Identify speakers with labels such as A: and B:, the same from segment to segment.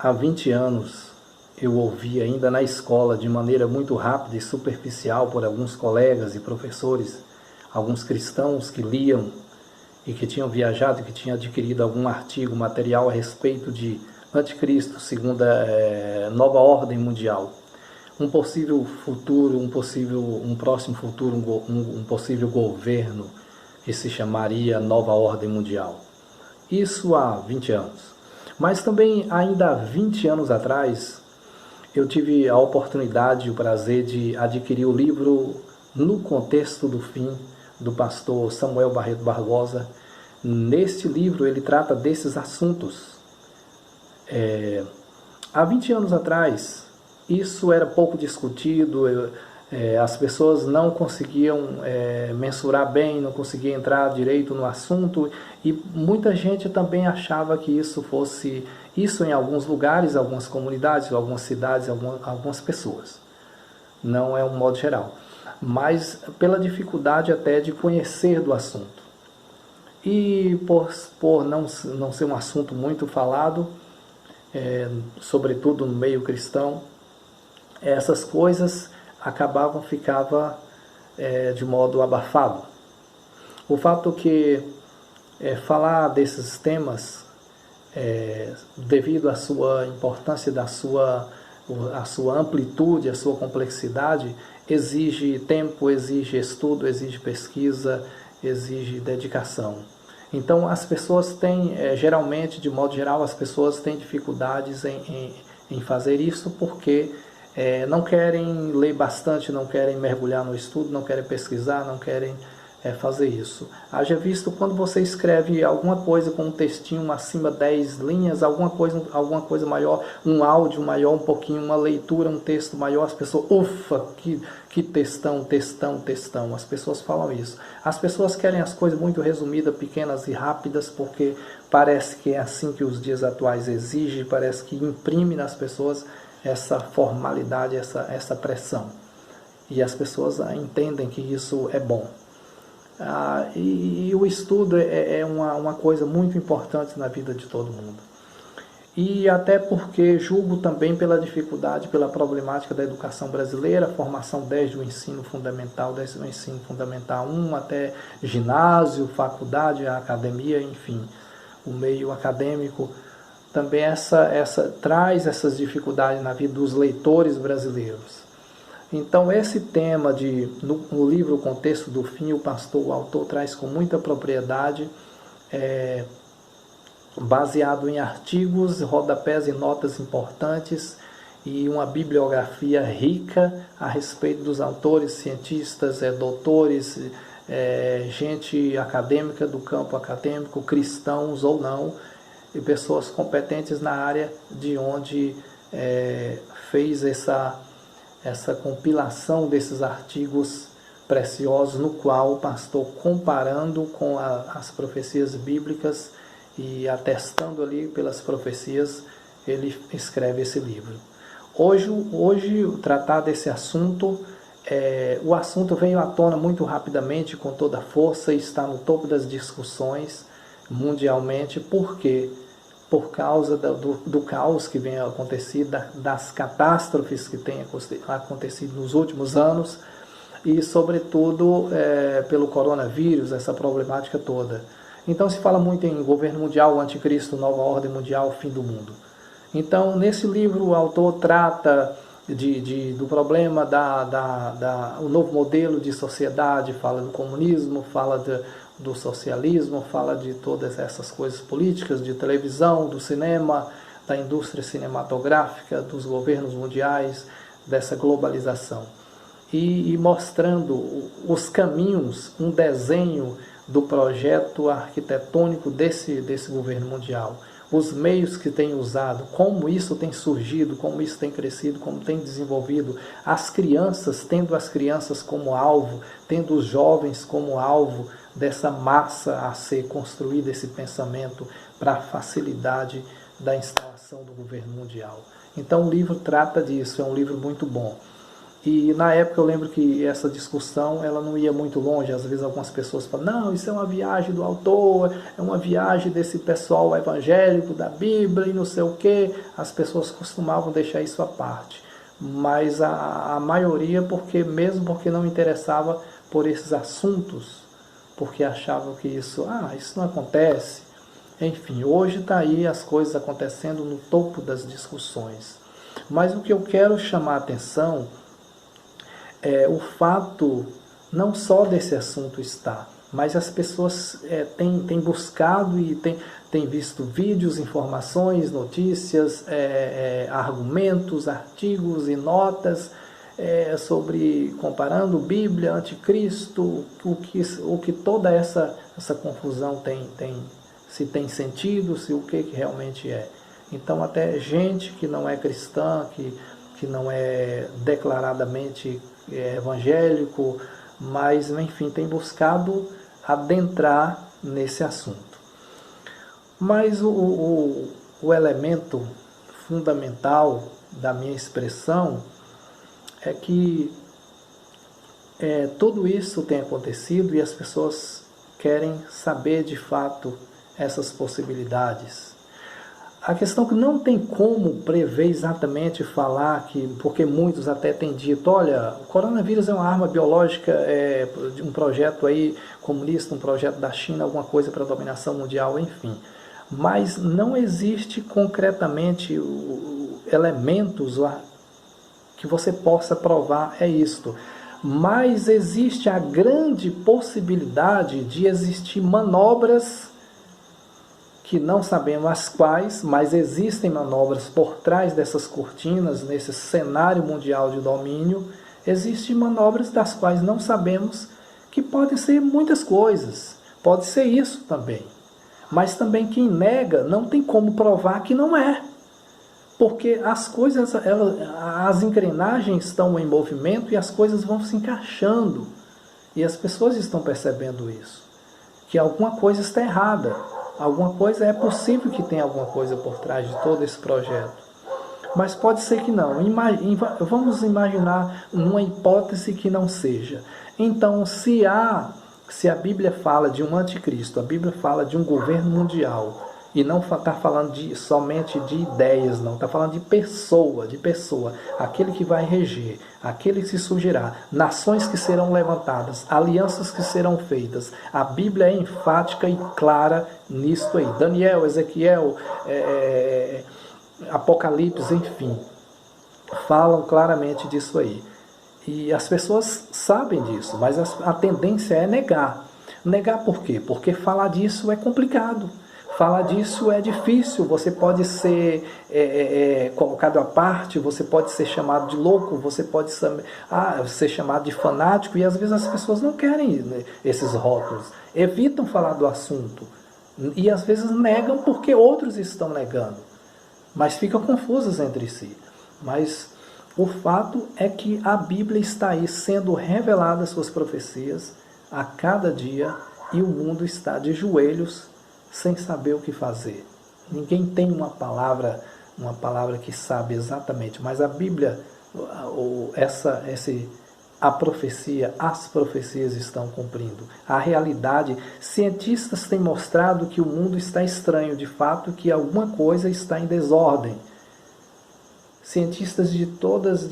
A: Há 20 anos eu ouvi ainda na escola, de maneira muito rápida e superficial, por alguns colegas e professores, alguns cristãos que liam e que tinham viajado e que tinham adquirido algum artigo, material a respeito de Anticristo, segunda nova ordem mundial. Um possível futuro, um próximo futuro, um possível governo que se chamaria Nova Ordem Mundial. Isso há 20 anos. Mas também, ainda há 20 anos atrás, eu tive a oportunidade e o prazer de adquirir o livro No Contexto do Fim, do pastor Samuel Barreto Barbosa. Neste livro ele trata desses assuntos. Há 20 anos atrás, isso era pouco discutido, as pessoas não conseguiam mensurar bem, não conseguiam entrar direito no assunto, e muita gente também achava que isso fosse isso em alguns lugares, algumas comunidades, algumas cidades, algumas pessoas. Não é um modo geral, mas pela dificuldade até de conhecer do assunto. E por não ser um assunto muito falado, sobretudo no meio cristão, essas coisas ficavam de modo abafado. O fato que falar desses temas, devido à sua importância, a sua amplitude, a sua complexidade, exige tempo, exige estudo, exige pesquisa, exige dedicação. Então as pessoas têm, geralmente, de modo geral, as pessoas têm dificuldades em fazer isso porque não querem ler bastante, não querem mergulhar no estudo, não querem pesquisar, não querem fazer isso. Haja visto quando você escreve alguma coisa com um textinho acima de 10 linhas, alguma coisa maior, um áudio maior um pouquinho, uma leitura, um texto maior, as pessoas, ufa, que textão. As pessoas falam isso. As pessoas querem as coisas muito resumidas, pequenas e rápidas, porque parece que é assim que os dias atuais exigem, parece que imprime nas pessoas essa formalidade, essa pressão. E as pessoas entendem que isso é bom. E o estudo é uma coisa muito importante na vida de todo mundo. E até porque julgo também pela dificuldade, pela problemática da educação brasileira, a formação desde o ensino fundamental, desde o ensino fundamental 1 até ginásio, faculdade, academia, enfim, o meio acadêmico, também traz essas dificuldades na vida dos leitores brasileiros. Então esse tema no livro O Contexto do Fim, o autor traz com muita propriedade, baseado em artigos, rodapés e notas importantes e uma bibliografia rica a respeito dos autores, cientistas, doutores, gente acadêmica do campo acadêmico, cristãos ou não, e pessoas competentes na área de onde fez essa compilação desses artigos preciosos, no qual o pastor, comparando com as profecias bíblicas e atestando ali pelas profecias, ele escreve esse livro. Hoje tratar desse assunto, o assunto veio à tona muito rapidamente, com toda a força, e está no topo das discussões mundialmente. Por quê? Por causa do caos que vem acontecido, das catástrofes que têm acontecido nos últimos anos, e sobretudo pelo coronavírus, essa problemática toda. Então se fala muito em governo mundial, anticristo, nova ordem mundial, fim do mundo. Então nesse livro o autor trata do problema o novo modelo de sociedade, fala do comunismo, fala do socialismo, fala de todas essas coisas políticas, de televisão, do cinema, da indústria cinematográfica, dos governos mundiais, dessa globalização. E mostrando os caminhos, um desenho do projeto arquitetônico desse governo mundial, os meios que tem usado, como isso tem surgido, como isso tem crescido, como tem desenvolvido, as crianças, tendo as crianças como alvo, tendo os jovens como alvo dessa massa a ser construída, esse pensamento para a facilidade da instalação do governo mundial. Então o livro trata disso, é um livro muito bom. E na época eu lembro que essa discussão ela não ia muito longe. Às vezes algumas pessoas falam, não, isso é uma viagem do autor, é uma viagem desse pessoal evangélico da Bíblia e não sei o quê. As pessoas costumavam deixar isso à parte. Mas a maioria, mesmo porque não interessava por esses assuntos, porque achavam que isso não acontece. Enfim, hoje está aí as coisas acontecendo no topo das discussões. Mas o que eu quero chamar a atenção é o fato não só desse assunto estar, mas as pessoas têm buscado e têm visto vídeos, informações, notícias, argumentos, artigos e notas sobre comparando Bíblia, Anticristo, o que toda essa confusão se tem sentido, se o que realmente é. Então até gente que não é cristã, que não é declaradamente evangélico, mas enfim, tem buscado adentrar nesse assunto. Mas o elemento fundamental da minha expressão é que tudo isso tem acontecido e as pessoas querem saber de fato essas possibilidades. A questão é que não tem como prever exatamente falar porque muitos até têm dito, olha, o coronavírus é uma arma biológica de um projeto aí comunista, um projeto da China, alguma coisa para a dominação mundial, enfim. Mas não existe concretamente elementos que você possa provar isto. Mas existe a grande possibilidade de existir manobras que não sabemos as quais, mas existem manobras por trás dessas cortinas, nesse cenário mundial de domínio, existem manobras das quais não sabemos, que podem ser muitas coisas, pode ser isso também. Mas também quem nega não tem como provar que não é. Porque as coisas, as engrenagens estão em movimento e as coisas vão se encaixando. E as pessoas estão percebendo isso. Que alguma coisa está errada. Alguma coisa, é possível que tenha alguma coisa por trás de todo esse projeto. Mas pode ser que não. Vamos imaginar uma hipótese que não seja. Então, se a Bíblia fala de um anticristo, a Bíblia fala de um governo mundial, e não está falando somente de ideias, não. Está falando de pessoa, aquele que vai reger, aquele que se surgirá, nações que serão levantadas, alianças que serão feitas. A Bíblia é enfática e clara nisto aí. Daniel, Ezequiel, Apocalipse, enfim, falam claramente disso aí. E as pessoas sabem disso, mas a tendência é negar. Negar por quê? Porque falar disso é complicado. Falar disso é difícil, você pode ser colocado à parte, você pode ser chamado de louco, você pode ser chamado de fanático, e às vezes as pessoas não querem, né, esses rótulos, evitam falar do assunto, e às vezes negam porque outros estão negando, mas ficam confusas entre si. Mas o fato é que a Bíblia está aí sendo revelada suas profecias a cada dia, e o mundo está de joelhos sem saber o que fazer. Ninguém tem uma palavra que sabe exatamente, mas a Bíblia, a profecia, as profecias estão cumprindo. A realidade, cientistas têm mostrado que o mundo está estranho, de fato, que alguma coisa está em desordem. Cientistas de todas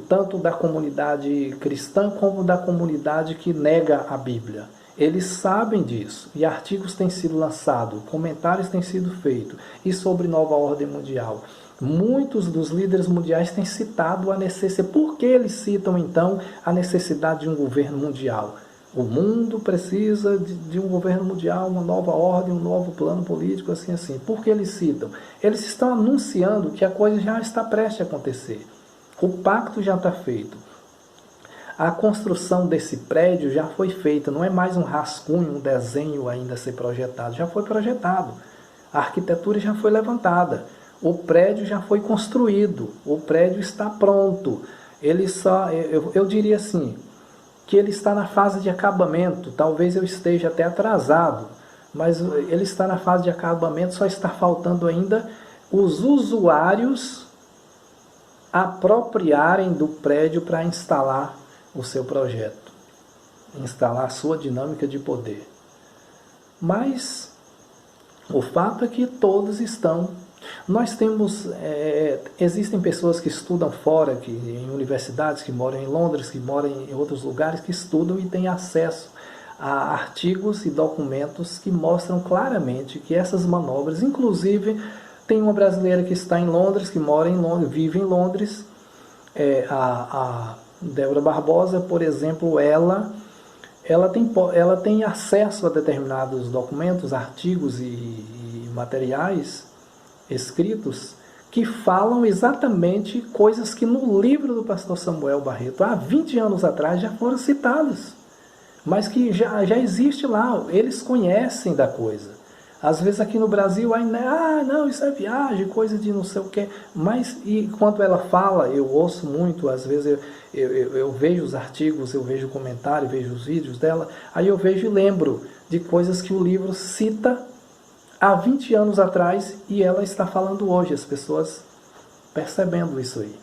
A: tanto da comunidade cristã como da comunidade que nega a Bíblia. Eles sabem disso, e artigos têm sido lançados, comentários têm sido feitos, e sobre nova ordem mundial. Muitos dos líderes mundiais têm citado a necessidade. Por que eles citam, então, a necessidade de um governo mundial? O mundo precisa de um governo mundial, uma nova ordem, um novo plano político, assim. Por que eles citam? Eles estão anunciando que a coisa já está prestes a acontecer. O pacto já está feito. A construção desse prédio já foi feita, não é mais um rascunho, um desenho ainda a ser projetado, já foi projetado. A arquitetura já foi levantada, o prédio já foi construído, o prédio está pronto. Eu diria assim, que ele está na fase de acabamento, talvez eu esteja até atrasado, mas ele está na fase de acabamento, só está faltando ainda os usuários apropriarem do prédio para instalar o seu projeto, instalar a sua dinâmica de poder. Mas o fato é que todos estão. Nós temos, existem pessoas que estudam fora, em universidades, que moram em Londres, que moram em outros lugares, que estudam e têm acesso a artigos e documentos que mostram claramente que essas manobras, inclusive tem uma brasileira que está em Londres, que mora em Londres, vive em Londres, a Débora Barbosa, por exemplo, ela tem acesso a determinados documentos, artigos e materiais escritos que falam exatamente coisas que no livro do pastor Samuel Barreto, há 20 anos atrás, já foram citadas, mas que já existe lá, eles conhecem da coisa. Às vezes aqui no Brasil, não, isso é viagem, coisa de não sei o quê, mas e quando ela fala, eu ouço muito, às vezes eu vejo os artigos, eu vejo o comentário, vejo os vídeos dela, aí eu vejo e lembro de coisas que o livro cita há 20 anos atrás e ela está falando hoje, as pessoas percebendo isso aí.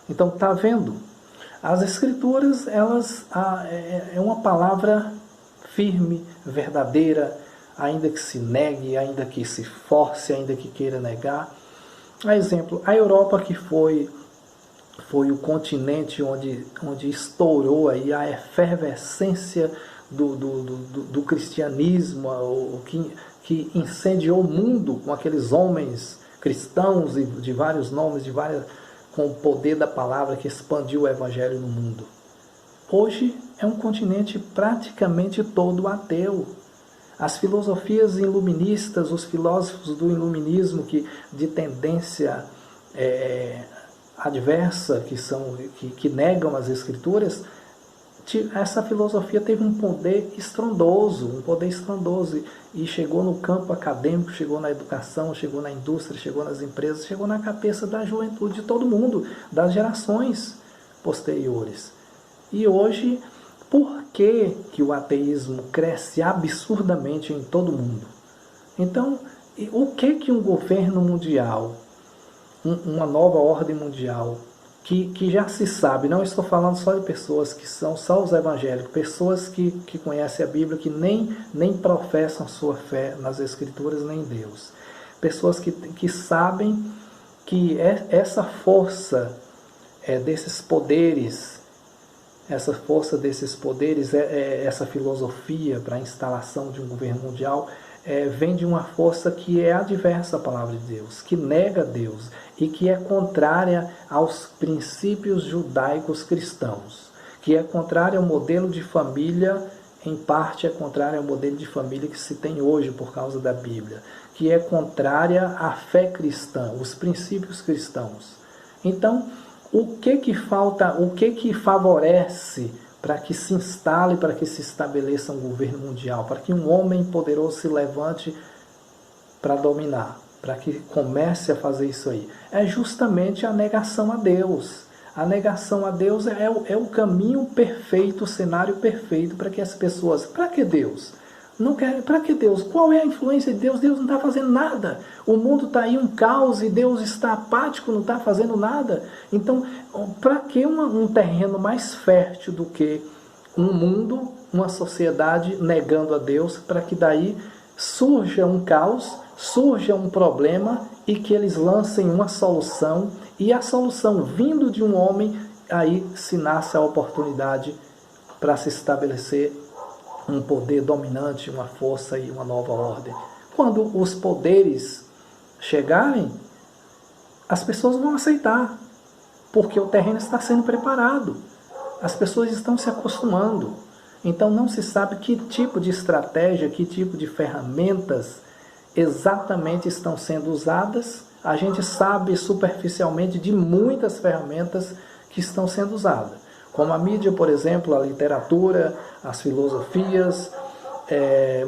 A: Então, está vendo? As escrituras, elas é uma palavra firme, verdadeira, ainda que se negue, ainda que se force, ainda que queira negar. A exemplo, a Europa, que foi o continente onde estourou aí a efervescência do cristianismo, que incendiou o mundo com aqueles homens cristãos e de vários nomes, com o poder da palavra que expandiu o evangelho no mundo. Hoje é um continente praticamente todo ateu. As filosofias iluministas, os filósofos do iluminismo de tendência adversa, que negam as escrituras, essa filosofia teve um poder estrondoso, e chegou no campo acadêmico, chegou na educação, chegou na indústria, chegou nas empresas, chegou na cabeça da juventude, de todo mundo, das gerações posteriores. E hoje, por que o ateísmo cresce absurdamente em todo mundo? Então, o que um governo mundial, uma nova ordem mundial, que já se sabe, não estou falando só de pessoas que são só os evangélicos, pessoas que conhecem a Bíblia, que nem professam sua fé nas Escrituras nem em Deus. Pessoas que sabem que essa força desses poderes, essa filosofia para a instalação de um governo mundial, vem de uma força que é adversa à palavra de Deus, que nega Deus e que é contrária aos princípios judaicos cristãos, que é contrária ao modelo de família, em parte é contrária ao modelo de família que se tem hoje por causa da Bíblia, que é contrária à fé cristã, os princípios cristãos. Então, o que falta, o que favorece para que se instale, para que se estabeleça um governo mundial, para que um homem poderoso se levante para dominar, para que comece a fazer isso aí? É justamente a negação a Deus. A negação a Deus é o caminho perfeito, o cenário perfeito para que as pessoas... Para que Deus? Não quer, para que Deus? Qual é a influência de Deus? Deus não está fazendo nada. O mundo está aí um caos e Deus está apático, não está fazendo nada. Então, para que um terreno mais fértil do que um mundo, uma sociedade negando a Deus, para que daí surja um caos, surja um problema e que eles lancem uma solução, e a solução vindo de um homem, aí se nasce a oportunidade para se estabelecer um poder dominante, uma força e uma nova ordem. Quando os poderes chegarem, as pessoas vão aceitar, porque o terreno está sendo preparado. As pessoas estão se acostumando. Então não se sabe que tipo de estratégia, que tipo de ferramentas exatamente estão sendo usadas. A gente sabe superficialmente de muitas ferramentas que estão sendo usadas, como a mídia, por exemplo, a literatura, as filosofias.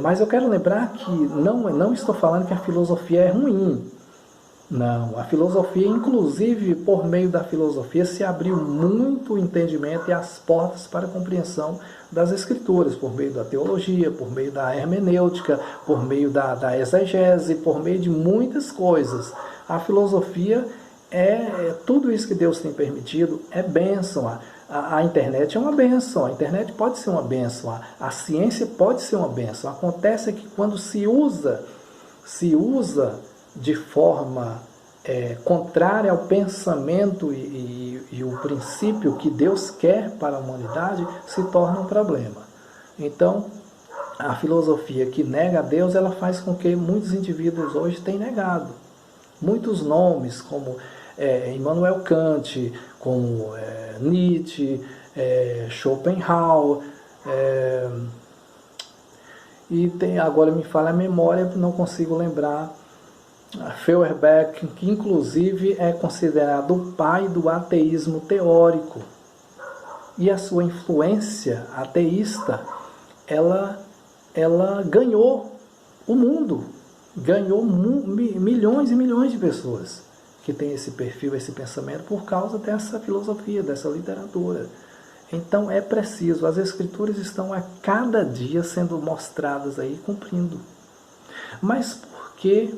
A: Mas eu quero lembrar que não estou falando que a filosofia é ruim. Não, a filosofia, inclusive por meio da filosofia, se abriu muito o entendimento e as portas para a compreensão das Escrituras, por meio da teologia, por meio da hermenêutica, por meio da exegese, por meio de muitas coisas. A filosofia tudo isso que Deus tem permitido é bênção. A internet é uma bênção, a internet pode ser uma bênção, a ciência pode ser uma bênção. Acontece que quando se usa de forma contrária ao pensamento e o princípio que Deus quer para a humanidade, se torna um problema. Então, a filosofia que nega a Deus, ela faz com que muitos indivíduos hoje tenham negado. Muitos nomes, como Immanuel Kant, como Nietzsche, Schopenhauer, e agora me falha a memória, não consigo lembrar, Feuerbach, que inclusive é considerado o pai do ateísmo teórico. E a sua influência ateísta, ela ganhou o mundo, ganhou milhões e milhões de pessoas que têm esse perfil, esse pensamento, por causa dessa filosofia, dessa literatura. Então é preciso, as escrituras estão a cada dia sendo mostradas aí, cumprindo. Mas por que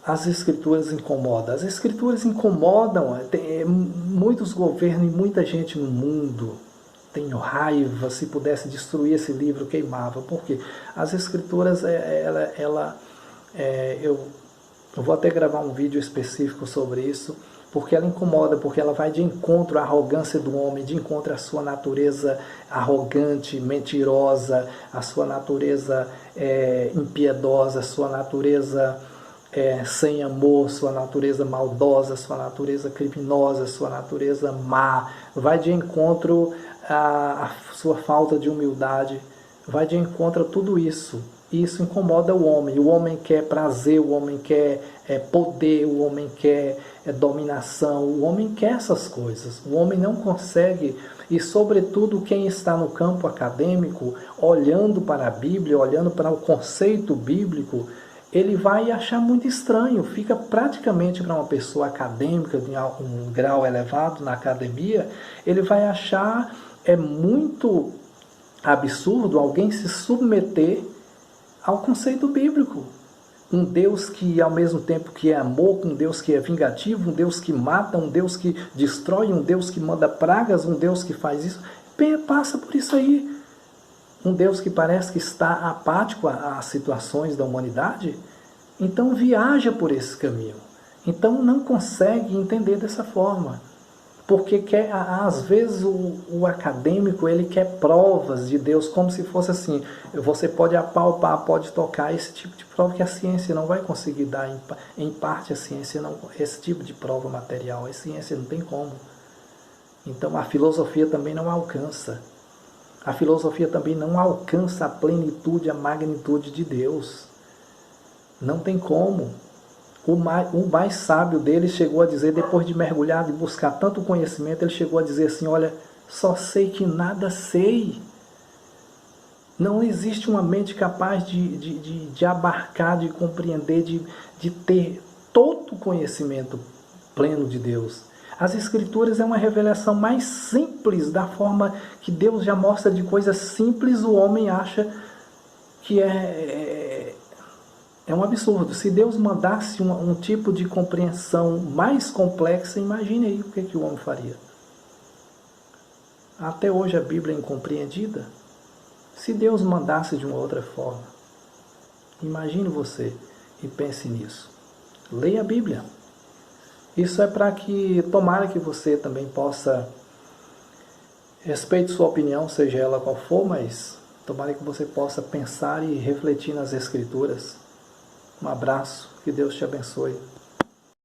A: as escrituras incomodam? As escrituras incomodam, muitos governos e muita gente no mundo tem raiva, se pudesse destruir esse livro, queimava. Por quê? As escrituras, eu vou até gravar um vídeo específico sobre isso, porque ela incomoda, porque ela vai de encontro à arrogância do homem, de encontro à sua natureza arrogante, mentirosa, à sua natureza impiedosa, à sua natureza sem amor, sua natureza maldosa, sua natureza criminosa, sua natureza má, vai de encontro à sua falta de humildade, vai de encontro a tudo isso. E isso incomoda o homem quer prazer, o homem quer poder, o homem quer dominação, o homem quer essas coisas. O homem não consegue, e sobretudo quem está no campo acadêmico, olhando para a Bíblia, olhando para o conceito bíblico, ele vai achar muito estranho, fica praticamente para uma pessoa acadêmica, de um grau elevado na academia, ele vai achar muito absurdo alguém se submeter ao conceito bíblico. Um Deus que, ao mesmo tempo que é amor, um Deus que é vingativo, um Deus que mata, um Deus que destrói, um Deus que manda pragas, um Deus que faz isso, passa por isso aí. Um Deus que parece que está apático às situações da humanidade, então viaja por esse caminho. Então não consegue entender dessa forma. Porque às vezes o acadêmico ele quer provas de Deus, como se fosse assim, você pode apalpar, pode tocar, esse tipo de prova que a ciência não vai conseguir dar, em parte a ciência não, esse tipo de prova material, a ciência não tem como. Então a filosofia também não alcança. A filosofia também não alcança a plenitude, a magnitude de Deus. Não tem como. O mais sábio dele chegou a dizer, depois de mergulhar, de buscar tanto conhecimento, ele chegou a dizer assim, olha, só sei que nada sei. Não existe uma mente capaz de abarcar, de compreender, de ter todo o conhecimento pleno de Deus. As Escrituras é uma revelação mais simples, da forma que Deus já mostra de coisas simples, o homem acha que é um absurdo. Se Deus mandasse um tipo de compreensão mais complexa, imagine aí o que o homem faria. Até hoje a Bíblia é incompreendida. Se Deus mandasse de uma outra forma, imagine você e pense nisso. Leia a Bíblia. Isso é para que, tomara que você também possa, respeite sua opinião, seja ela qual for, mas tomara que você possa pensar e refletir nas Escrituras. Um abraço, que Deus te abençoe.